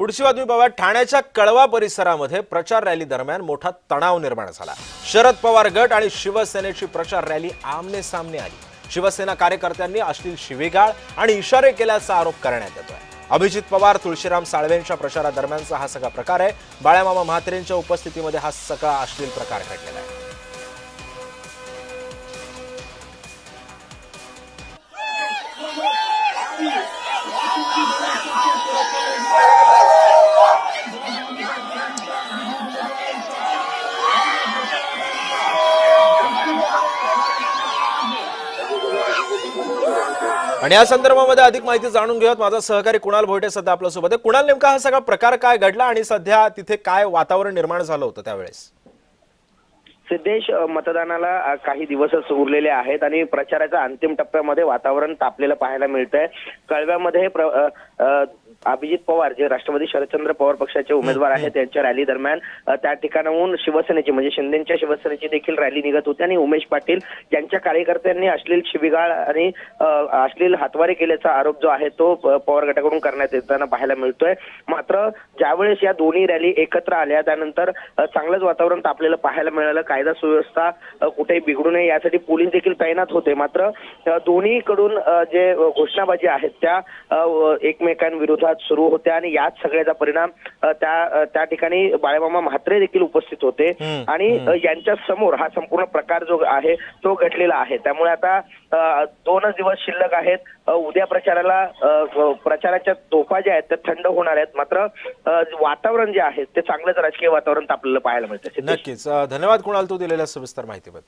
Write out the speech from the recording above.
पुढची बातमी पाहूया। ठाण्याच्या कळवा परिसरामध्ये प्रचार रॅली दरम्यान मोठा तणाव निर्माण झाला। शरद पवार गट आणि शिवसेनेची प्रचार रॅली आमने सामने आली। शिवसेना कार्यकर्त्यांनी अश्लील शिवीगाळ आणि इशारे केल्याचा आरोप करण्यात येतोय। अभिजित पवार, तुळशीराम साळवेंच्या प्रचारादरम्यानचा हा सगळा प्रकार आहे। बाळामामा म्हात्रेंच्या उपस्थितीमध्ये हा सगळा अश्लील प्रकार घडलेला आहे। आणि या संदर्भामध्ये अधिक माहिती जाणून घेऊयात। माझा सहकारी कुणाल भोयटे सध्या आपल्या सोबत आहे। कुणाल, नेमका हा सगळा प्रकार काय घडला आणि सध्या तिथे काय वातावरण निर्माण झालं होतं त्यावेळेस? सिद्धेश, मतदानाला काही दिवसच उरलेले आहेत आणि प्रचाराच्या अंतिम टप्प्यामध्ये वातावरण तापलेलं पाहायला मिळतंय। कळव्यामध्ये अभिजित पवार, जे राष्ट्रवादी शरदचंद्र पवार पक्षाचे उमेदवार आहेत, त्यांच्या रॅली दरम्यान त्या ठिकाणाहून शिवसेनेची म्हणजे शिंदेच्या शिवसेनेची देखील रॅली निघत होती आणि उमेश पाटील यांच्या कार्यकर्त्यांनी अश्लील शिवीगाळ आणि अश्लील हातवारे केल्याचा आरोप जो आहे तो पवार गटाकडून करण्यात येताना पाहायला मिळतोय। मात्र ज्यावेळेस या दोन्ही रॅली एकत्र आल्या त्यानंतर चांगलंच वातावरण तापलेलं पाहायला मिळालं। कायदा सुव्यवस्था कुठेही बिघडू नये यासाठी पोलीस देखील तैनात होते। मात्र दोन्हीकडून जे घोषणाबाजी आहेत त्या एकमेकांविरोधात सुरू होत्या आणि याच सगळ्याचा परिणाम त्या ठिकाणी बाळामामा म्हात्रे देखील उपस्थित होते आणि यांच्या समोर हा संपूर्ण प्रकार जो आहे तो घडलेला आहे। त्यामुळे आता 2 दिवस शिल्लक आहेत। उद्या प्रचाराच्या तोफा ज्या आहेत त्या थंड होणार आहेत। मात्र वातावरण जे आहे ते चांगलंच राजकीय वातावरण तापलेलं पाहायला मिळतं। नक्कीच। धन्यवाद कुणाल, तू दिलेल्या सविस्तर माहितीबद्दल।